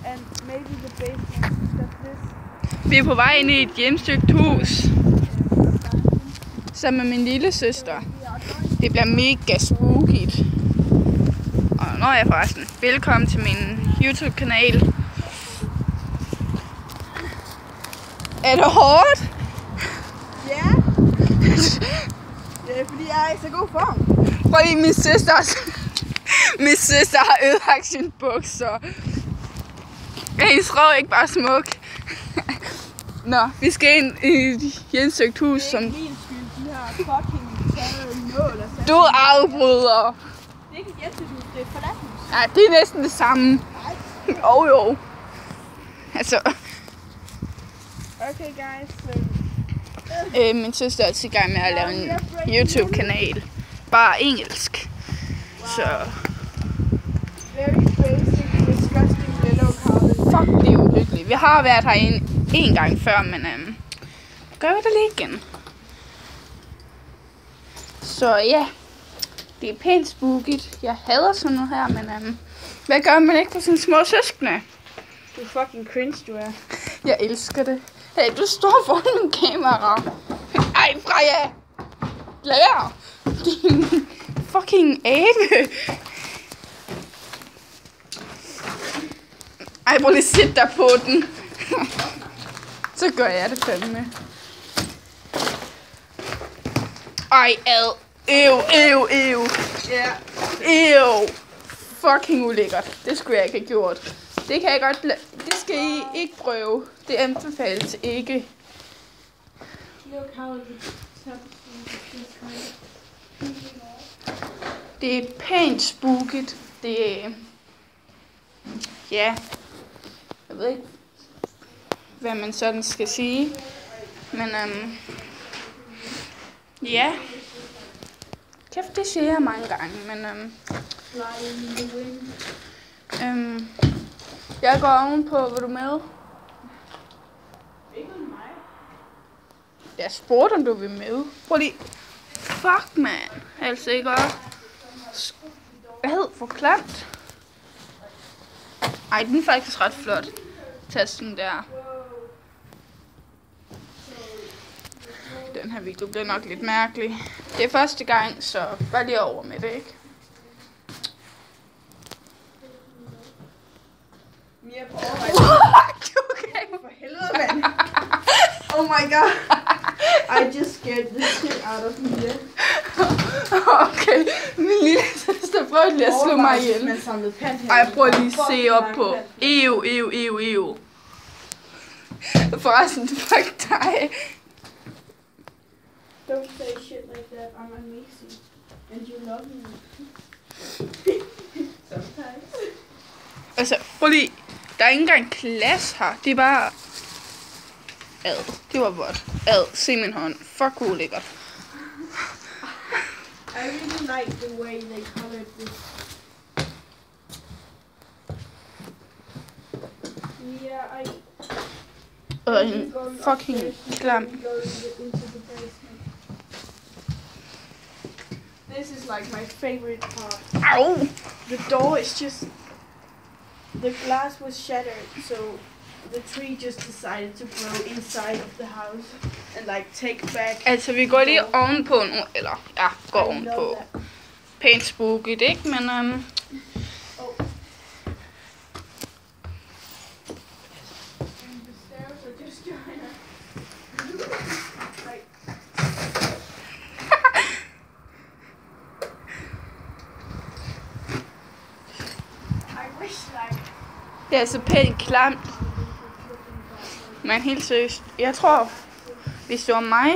And maybe the basement of this. Vi er på vej ind i et hjemsøgt hus. Sammen med min lille søster. Det bliver mega spooky. Og nå ja forresten. Velkommen til min YouTube-kanal. Er det hårdt? Ja. Det er fordi jeg er i så god form. Prøv lige, min søster har ødelagt sine bukser. Er hendes røv ikke bare smuk? Nå, vi skal ind i et hjemsøgt hus, som... Det er ikke min skyld, de har fucking taget nål og sat. Du afbryder. Det er ikke et hjemsøgt hus, det er et forladt hus. Ja, det er næsten det samme. Nej. Jo. Altså... Okay guys, min søster er altid i gang med at lave en YouTube-kanal. Bare engelsk. Så... Very basic, disgusting little cabin. Fuck, det er uhyggeligt. Vi har været herinde en gang før, men gør vi det lige igen. Så ja, det er pænt spooket. Jeg hader sådan noget her, men hvad gør man ikke for sine små søskende? Du er fucking cringe, du er. Jeg elsker det. Hey, du står foran min kamera. Ej, Freja! Lad være! Din fucking abe! Ej, prøv lige at sætte dig på den. Så gør jeg det fandme. Ej, ad. Ew. Ja. Ew. Fucking ulækkert. Det skulle jeg ikke have gjort. Det kan jeg godt det skal I ikke prøve. Det anbefales ikke. Det er pænt spooket. Det er... Ja. Jeg ved ikke, hvad man sådan skal sige. Men ja. Kæft, det siger jeg mange gange, men jeg går ovenpå, vil du med? Ikke med mig. Jeg spurgte, om du vil med. Prøv lige. Fuck, man. Altså, ikke også? Hvad? For klamt. Ej, den er faktisk ret flot. Tasken der. Den her video bliver nok lidt mærkelig. Det er første gang, så bare lige over med det, ikke? Mia på overvej. Okay. For helvede, mand. Oh my god. I just scared the shit out of Mia. Okay. Min lille søster prøvede lige at slå mig ihjel. Ej, prøv lige at se op på. Ew. Forresten, fuck dig. Don't say shit like that. I'm amazing. And you love me. Sometimes. Altså, prøv lige. Der er ikke engang glas her. Det er bare... Ad. Det var vådt. Ad. Se min hånd. Fuck, ulækkert. I really like the way they colored this. Yeah, En fucking klam. This is like my favorite part. Au! The door is just... The glass was shattered, so the tree just decided to grow inside of the house and like take back. Altså, vi går lige ovenpå nu, eller ja, går I ovenpå. love that. Pænt spooket, ikke? Men Oh. And the stairs are just trying to... Like... I wish like... det er altså pænt klamt. Men helt seriøst, jeg tror, hvis det var mig,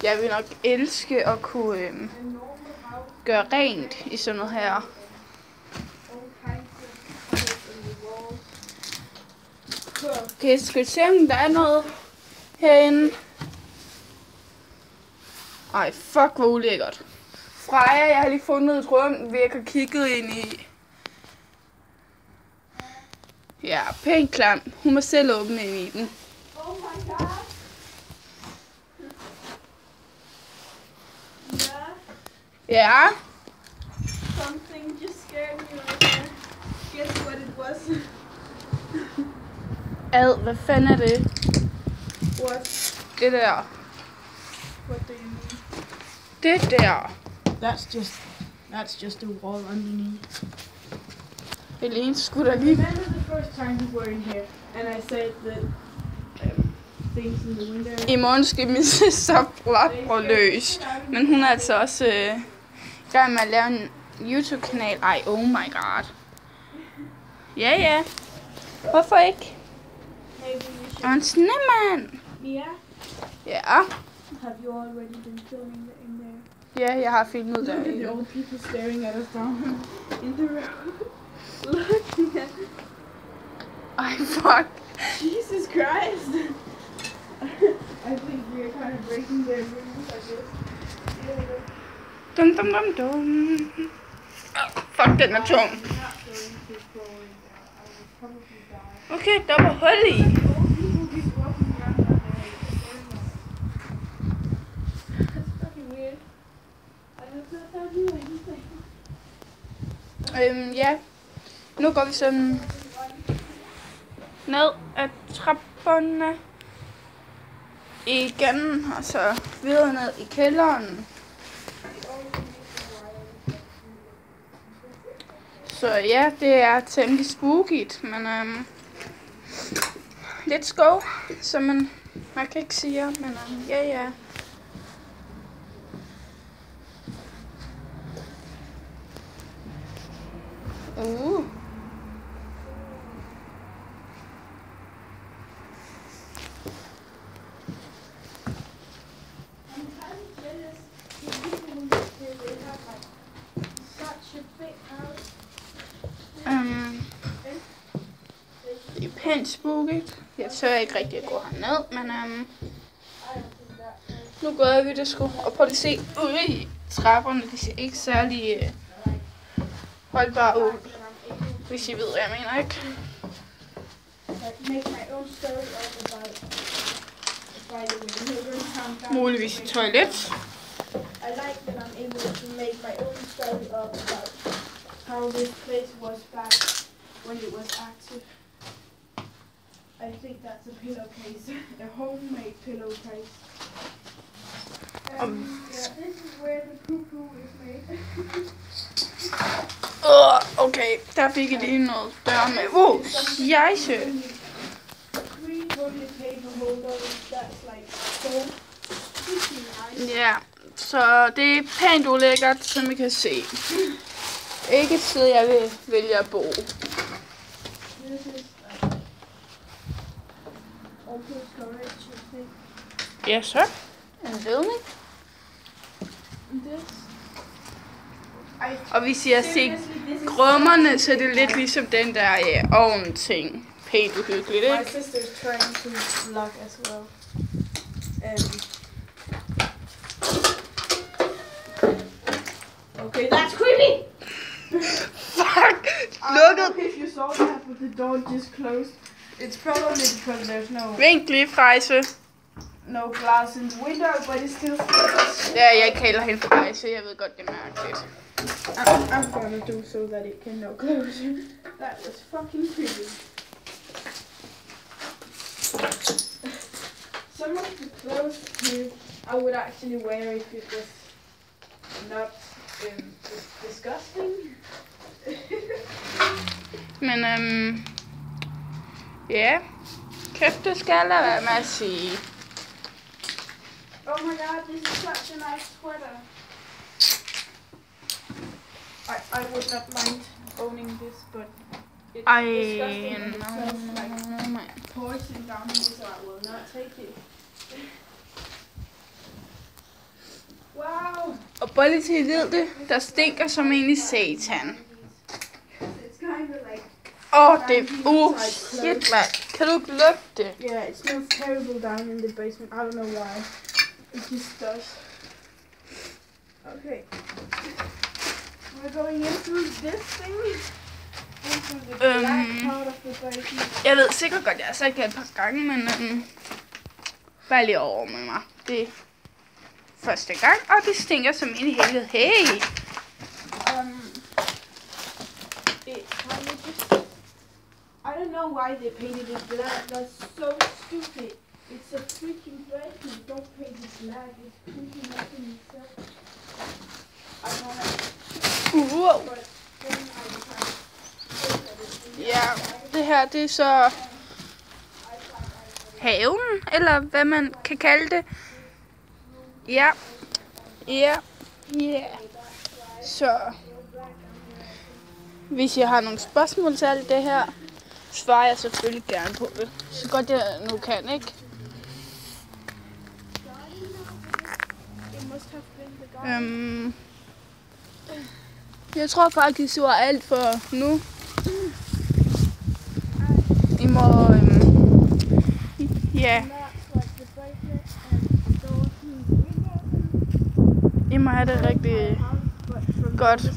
jeg ville nok elske at kunne gøre rent i sådan noget her. Okay, skal vi se, om der er noget herinde? Ej, fuck, hvor ulækkert. Freja, jeg har lige fundet et rum, vi har kigget ind i. Ja, pænt klam. Hun må selv åbne ind i den. Oh my god. Ja. Something just scared me right there. Guess what it was? Ad, hvad fanden er det? What? Det der. What do you mean? Det der. That's just a wall underneath. Helene skulle da lige... Remember the first time you were in here, and I said that things in the window. I morgen skal min søster blot løs. Men hun er altså også i gang med at lave en YouTube-kanal. Ej, oh my god. Ja. Hvorfor ikke? Maybe you should. Og en snemand. Yeah. Ja. Have you already been filming in there? Ja, jeg har filmet Look at the der. old people staring at us down in the road. Look at. Ej, fuck. Jesus Christ! I think we're kind of breaking their rules, I guess. Dum. Fuck, den er tung. I'm not going to go in there. I will probably die. Okay, der var hul i. Old people keep walking around that way. That's fucking weird. I have not done anything. Ja. Nu går vi sådan ned ad trapperne igen, og så videre ned i kælderen. Så ja, det er temmelig spookyt, men let's go, så man kan ikke sige, men ja. Det er pænt spookyt. Jeg tør ikke rigtig at gå herned, men nu gør vi det sgu. Og prøv lige at se ude trapperne, de ser ikke særlig holdbare ud. Hvis I ved, hvad jeg mener, ikke? Muligvis et toilet. I like that I'm able to make my own story up about how this place was back when it was active. I think that's a pillowcase, a homemade pillowcase. Yeah, this is where the poo-poo is made. Okay, der fik jeg lige noget dør med. Scheisse. 3 toilet paper holders, that's like so pretty nice. Ja, så det er pænt ulækkert, som I kan se. Ikke et sted, jeg vil vælge at bo. This is also storage, I think. Ja, så. En ledning. This. Og hvis jeg ser grummerne, så er det lidt ligesom den der ovn-ting. Pænt uhyggeligt, My ikke? sister's trying to vlog as well. Okay, that's creepy! Fuck! I don't know Lukket! if you saw that, but the door just closed. It's probably because there's Vink lige, Frejse. no glass in the window, but it still. Ja, jeg kalder hende Frejse. Jeg ved godt, det er mærkeligt. I'm gonna do so that it can no close. That was fucking creepy. Some of the clothes here I would actually wear if it was not disgusting. Men ja. Kæft, det skal jeg lade være med at sige. Oh my god, this is such a nice sweater. I would not mind owning this, but it's disgusting and it smells like poison down here, so I will not take it. Wow! Og bare lige til I ved det, der stinker som egentlig satan. It's kind of like... Det er shit, mand. Kan du ikke lugte det? Yeah, it smells terrible down in the basement. I don't know why. It just does. Okay. We're going into this thing. Into the black part of the basement. Jeg ved sikkert godt, jeg har sagt det et par gange, men bare lige over med mig. Det er første gang, og det stinker som ind i helvede. Hey! It kind of just... I don't know why they painted it black. That's so stupid. It's a freaking basement. Don't paint it black. It's freaking nothing itself. I wanna. Wow. But then I Ja, det her det er så haven, eller hvad man kan kalde det. Ja. Ja. Ja. Så hvis jeg har nogle spørgsmål til alt det her, svarer jeg selvfølgelig gerne på det. Så godt jeg nu kan, ikke? Jeg tror faktisk, det var alt for nu. I må... ja. I må have det rigtig godt.